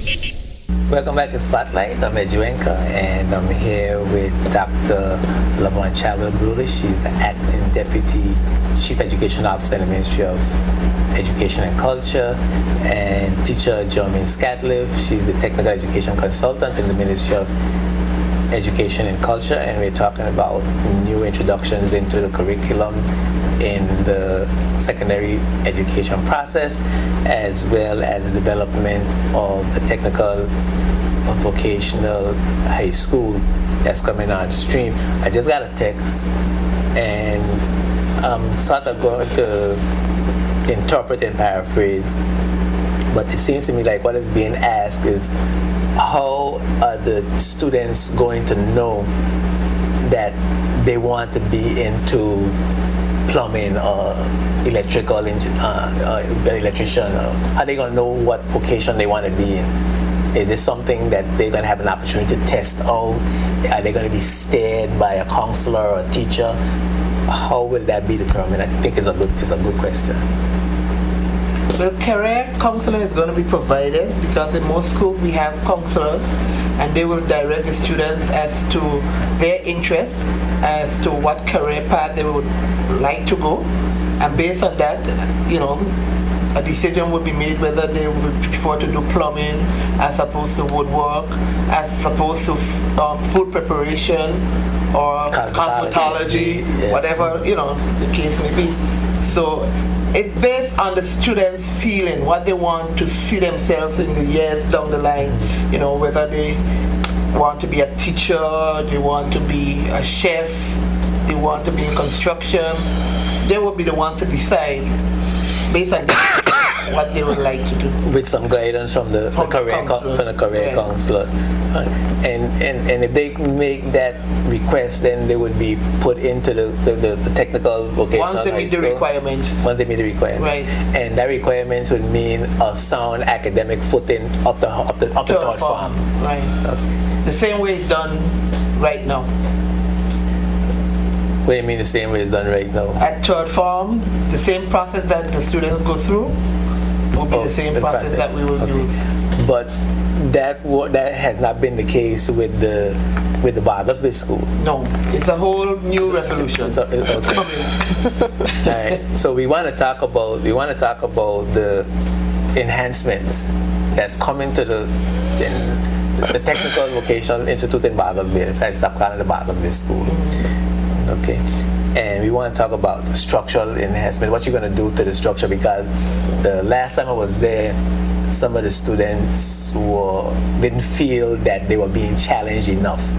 Welcome back to Spotlight. I'm Edjuenka, and I'm here with Dr. Lavon Challer-Bruder. She's the Acting Deputy Chief Education Officer in the Ministry of Education and Culture, and teacher Jermaine Scatliff. She's a Technical Education Consultant in the Ministry of Education and Culture, and we're talking about new introductions into the curriculum in the secondary education process, as well as the development of the technical vocational high school that's coming on stream. I just got a text, and I'm sort of going to interpret and paraphrase, but it seems to me like what is being asked is, how are the students going to know that they want to be into plumbing or electrical electrician, or how are they going to know what vocation they want to be in? Is this something that they're going to have an opportunity to test out? Are they going to be steered by a counselor or a teacher? How will that be determined? I think it's a good question. The career counseling is going to be provided because in most schools we have counselors, and they will direct the students as to their interests, as to what career path they would like to go, and based on that, a decision will be made whether they would prefer to do plumbing as opposed to woodwork, as opposed to food preparation or cosmetology, yes. Whatever the case may be. So it's based on the students' feeling, what they want to see themselves in the years down the line, whether they want to be a teacher, they want to be a chef, they want to be in construction. They will be the ones to decide based on what they would like to do. With some guidance from the career counselor. And if they make that request, then they would be put into the technical vocational once they meet the requirements. Once they meet the requirements. Right. And that requirements would mean a sound academic footing up the third form. Right. Okay. The same way it's done right now. What do you mean the same way it's done right now? At third form, the same process that the students go through will be the same process that we will use. But that has not been the case with the Bargersville School. No, it's a whole new resolution. Okay. All right. So we want to talk about the enhancements that's coming to the Technical Vocational Institute in Bargersville. So I stopped calling the Bargersville School. Okay. And we want to talk about structural enhancement, what you're going to do to the structure, because the last time I was there, some of the students didn't feel that they were being challenged enough.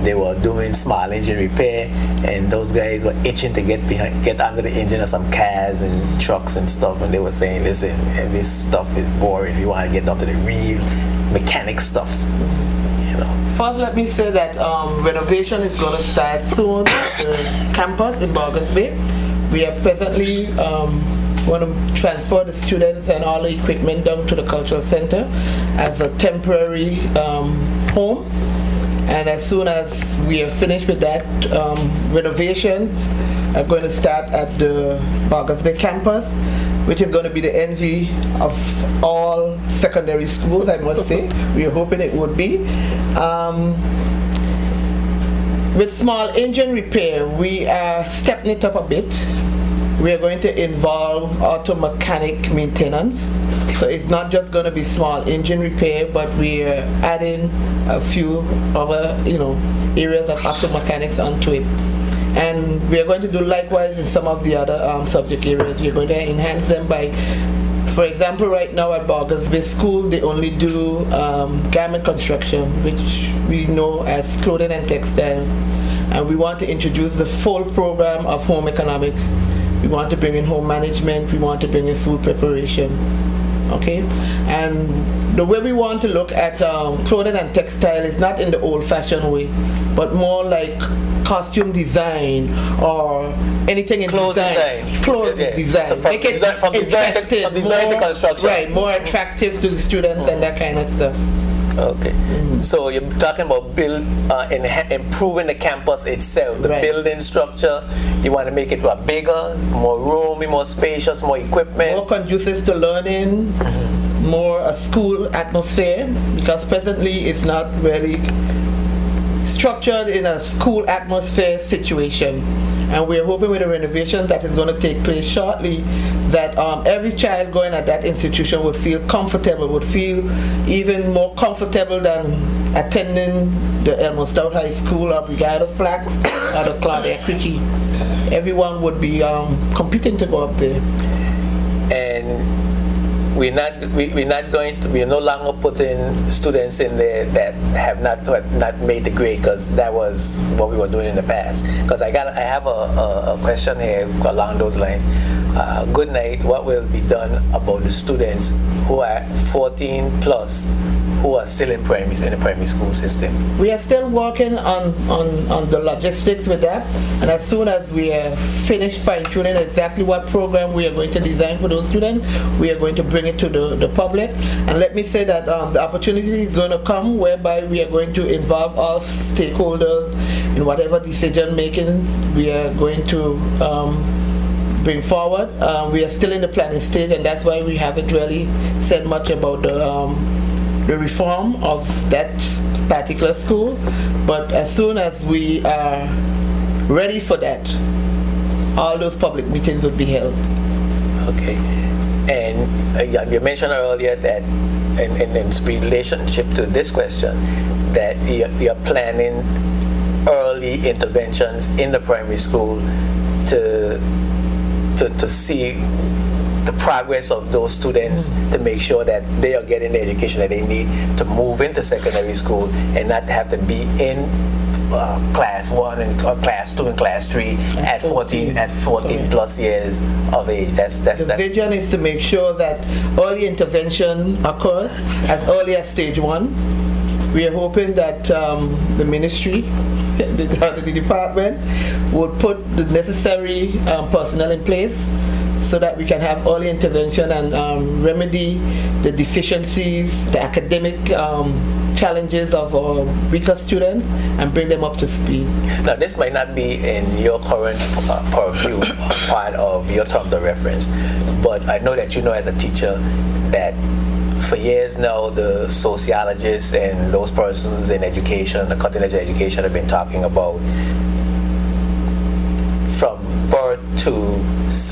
They were doing small engine repair, and those guys were itching to get under the engine of some cars and trucks and stuff, and they were saying, listen, this stuff is boring. We want to get down to the real mechanic stuff. First, let me say that renovation is going to start soon at the campus in Bargersville. We are presently going to transfer the students and all the equipment down to the cultural center as a temporary home. And as soon as we are finished with that, renovations are going to start at the Bargersville campus, which is going to be the envy of all secondary schools, I must say. We are hoping it would be. With small engine repair, we are stepping it up a bit. We are going to involve auto mechanic maintenance. So it's not just going to be small engine repair, but we are adding a few other, areas of auto mechanics onto it. And we are going to do likewise in some of the other subject areas. We're going to enhance them by, for example, right now at Bargersville School, they only do garment construction, which we know as clothing and textile. And we want to introduce the full program of home economics. We want to bring in home management. We want to bring in food preparation. Okay? And the way we want to look at clothing and textile is not in the old-fashioned way, but more like costume design or anything in design. Clothing design. So from design to construction. Right, more attractive to the students and that kind of stuff. Okay. So you're talking about improving the campus itself, the building structure. You want to make it bigger, more roomy, more spacious, more equipment. More conducive to learning, more a school atmosphere, because presently it's not really structured in a school atmosphere situation. And we're hoping with the renovation that is going to take place shortly that every child going at that institution would feel comfortable, would feel even more comfortable than attending the Elmo Stout High School or Brigade of Flags or the Claudia Cricky. Everyone would be competing to go up there. And we're no longer putting students in there that have not made the grade, because that was what we were doing in the past. Because I have a question here along those lines. Good night. What will be done about the students who are 14 plus who are still in the primary school system? We are still working on the logistics with that, and as soon as we are finished fine-tuning exactly what program we are going to design for those students, we are going to bring it to the public. And let me say that the opportunity is going to come whereby we are going to involve all stakeholders in whatever decision makings we are going to bring forward. We are still in the planning stage, and that's why we haven't really said much about the reform of that particular school. But as soon as we are ready for that, all those public meetings would be held. Okay. And you mentioned earlier that in relationship to this question, that you're planning early interventions in the primary school to see the progress of those students, to make sure that they are getting the education that they need to move into secondary school and not have to be in class 1 and class 2 and class 3 at 14 plus years of age. The vision is to make sure that early intervention occurs as early as stage 1. We are hoping that the ministry, the department, would put the necessary personnel in place so that we can have early intervention and remedy the deficiencies, the academic challenges of our weaker students, and bring them up to speed. Now, this might not be in your current purview, part of your terms of reference, but I know that you know as a teacher that for years now, the sociologists and those persons in education, the cutting edge education, have been talking about from birth to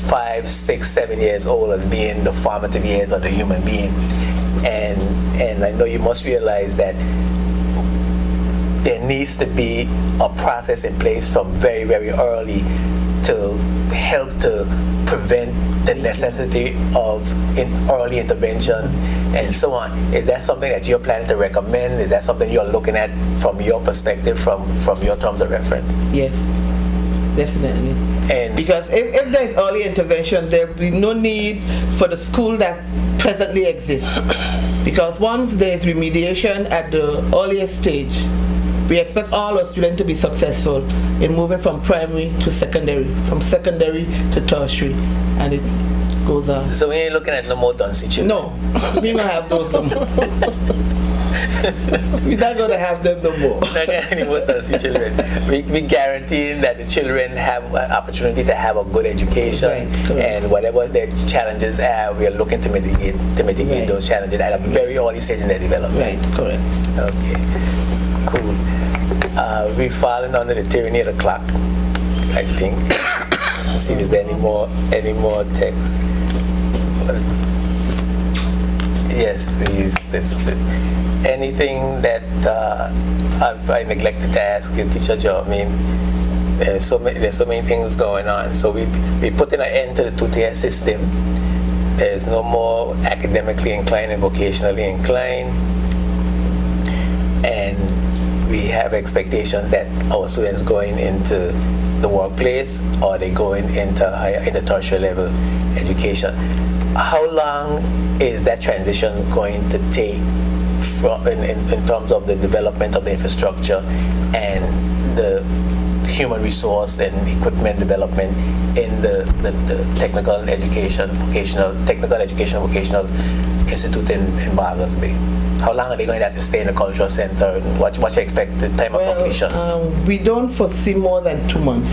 5, 6, 7 years old as being the formative years of the human being. And I know you must realize that there needs to be a process in place from very, very early to help to prevent the necessity of early intervention and so on. Is that something that you're planning to recommend? Is that something you're looking at from your perspective, from your terms of reference? Yes, definitely. And because if there's early intervention, there will be no need for the school that presently exists. Because once there's remediation at the earliest stage, we expect all our students to be successful in moving from primary to secondary, from secondary to tertiary, and it goes on. So we ain't looking at no more Duncy children? No, we don't have those no more. We're not going to have them no more. Not any more Duncy children. We guaranteeing that the children have an opportunity to have a good education, right, and whatever their challenges are, we are looking to mitigate right. those challenges at a very early stage in their development. Right, correct. Okay, cool. We're falling under the tyranny of the clock, I think. Let's see if there's any more text. Yes, please. Anything that I neglected to ask you, Teacher Joe? I mean, there's so many things going on. So we putting an end to the two-tier system. There's no more academically inclined and vocationally inclined, and we have expectations that our students going into the workplace or they going into tertiary level education. How long is that transition going to take in terms of the development of the infrastructure and the human resource and equipment development in the technical education vocational institute in Bargansby? How long are they going to have to stay in the cultural center, and what's your expected time of completion? We don't foresee more than 2 months.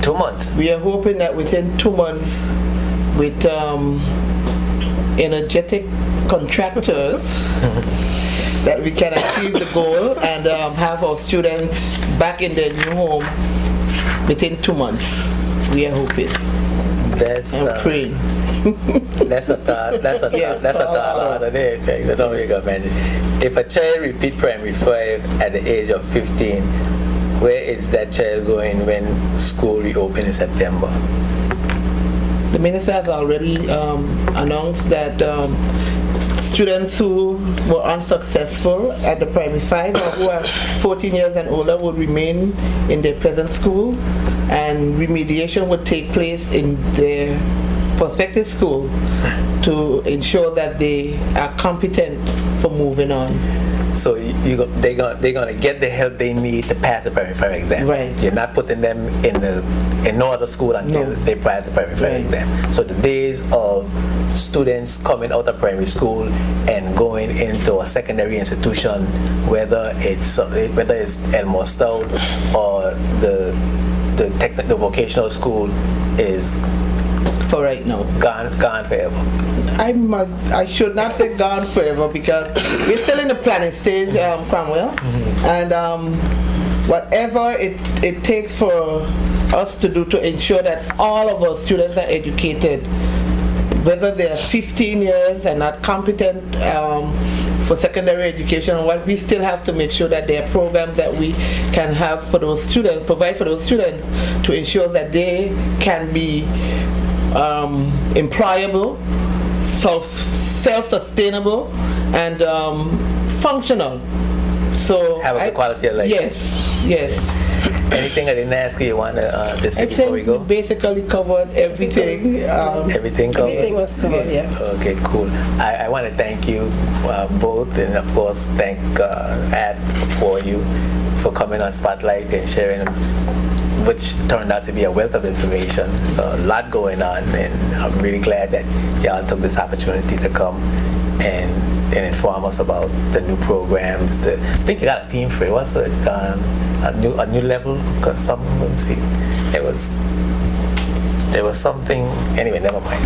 2 months? We are hoping that within 2 months, with energetic contractors that we can achieve the goal and have our students back in their new home within 2 months. We are hoping. That's I'm praying. That's a thought. That's a thought. If a child repeat primary 5 at the age of 15, where is that child going when school reopens in September? The minister has already announced that students who were unsuccessful at the primary 5 or who are 14 years and older would remain in their present schools, and remediation would take place in their prospective schools to ensure that they are competent for moving on. So they're gonna get the help they need to pass the primary 5 exam. Right. You're not putting them in no other school until they pass the primary 5 exam. So the days of students coming out of primary school and going into a secondary institution, whether it's Elmore Stout or the vocational school, is for right now gone forever. I should not say gone forever because we're still in the planning stage, Cromwell, and whatever it takes for us to do to ensure that all of our students are educated, whether they are 15 years and not competent for secondary education, or what, we still have to make sure that there are programs that we can have for those students, provide for those students to ensure that they can be employable, self-sustainable, and functional. So have a good quality of life. Yes. Anything I didn't ask you want to say before we go? We basically covered everything. Everything covered? Everything was covered, yes. Okay, cool. I want to thank you both, and of course thank Ad for coming on Spotlight and sharing, which turned out to be a wealth of information. So a lot going on, and I'm really glad that y'all took this opportunity to come and inform us about the new programs. I think you got a theme for it. What's it? A new level? Cause let me see. There was something. Anyway, never mind.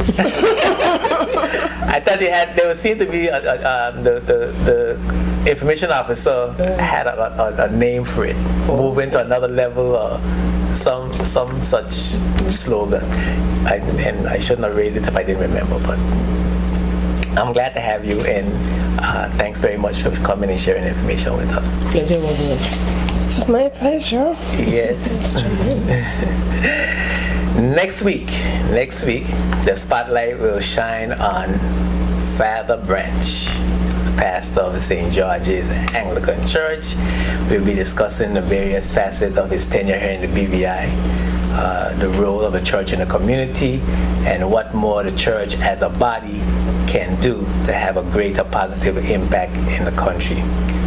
I thought there would seem to be the information officer had a name for it. Moving to another level, or some such slogan. And I shouldn't have raised it if I didn't remember, but I'm glad to have you, and thanks very much for coming and sharing information with us. Pleasure was yours. It was my pleasure. Yes. Next week, the spotlight will shine on Father Branch, pastor of St. George's Anglican Church. We'll be discussing the various facets of his tenure here in the BVI, the role of the church in the community, and what more the church as a body can do to have a greater positive impact in the country.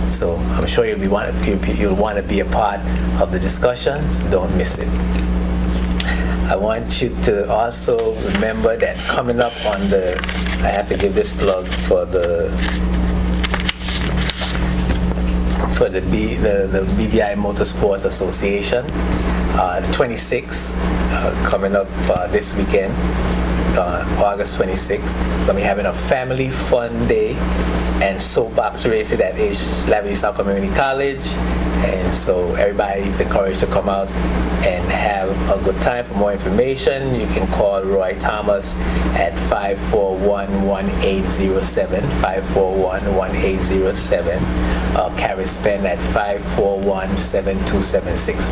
So I'm sure you'll want to be a part of the discussions. Don't miss it. I want you to also remember that's coming up on I have to give this plug for the BVI Motorsports Association, the 26th, coming up this weekend, August 26th. We're going to be having a family fun day and soapbox races at Lavallee Community College. And so everybody's encouraged to come out and have a good time. For more information, you can call Roy Thomas at 541-1807, 541-1807, Caris Penn at 541-7276,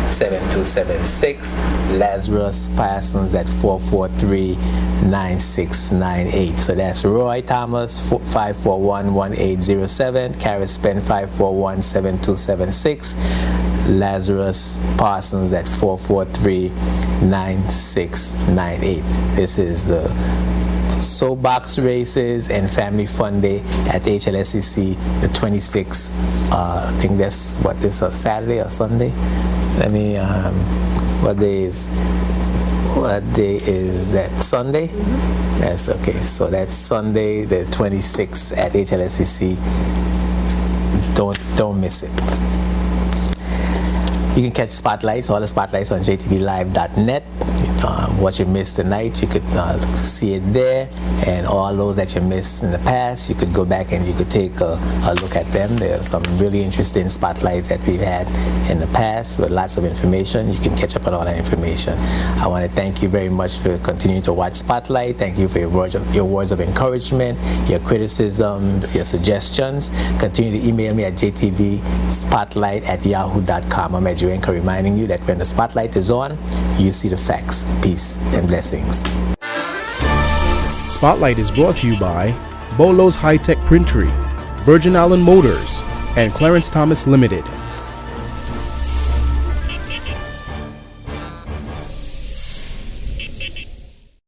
541-7276, Lazarus Parsons at 443-9698. So that's Roy Thomas, 541-1807, Caris Penn, 541-7276, Lazarus Parsons at 443-9698. This is the soapbox races and family fun day at HLSCC, the 26th. I think that's this a Saturday or Sunday? Let me. What day is that? Sunday? Mm-hmm. That's okay. So that's Sunday, the 26th at HLSCC. Don't miss it. You can catch spotlights, all the spotlights on jtvlive.net. What you missed tonight, you could see it there, and all those that you missed in the past, you could go back and you could take a look at them. There are some really interesting spotlights that we've had in the past with lots of information. You can catch up on all that information. I want to thank you very much for continuing to watch Spotlight. Thank you for your words of encouragement, your criticisms, your suggestions. Continue to email me at jtvspotlight@yahoo.com. I'm Edgy Wenka, reminding you that when the spotlight is on, you see the facts. Peace and blessings. Spotlight is brought to you by Bolo's High Tech Printery, Virgin Island Motors, and Clarence Thomas Limited.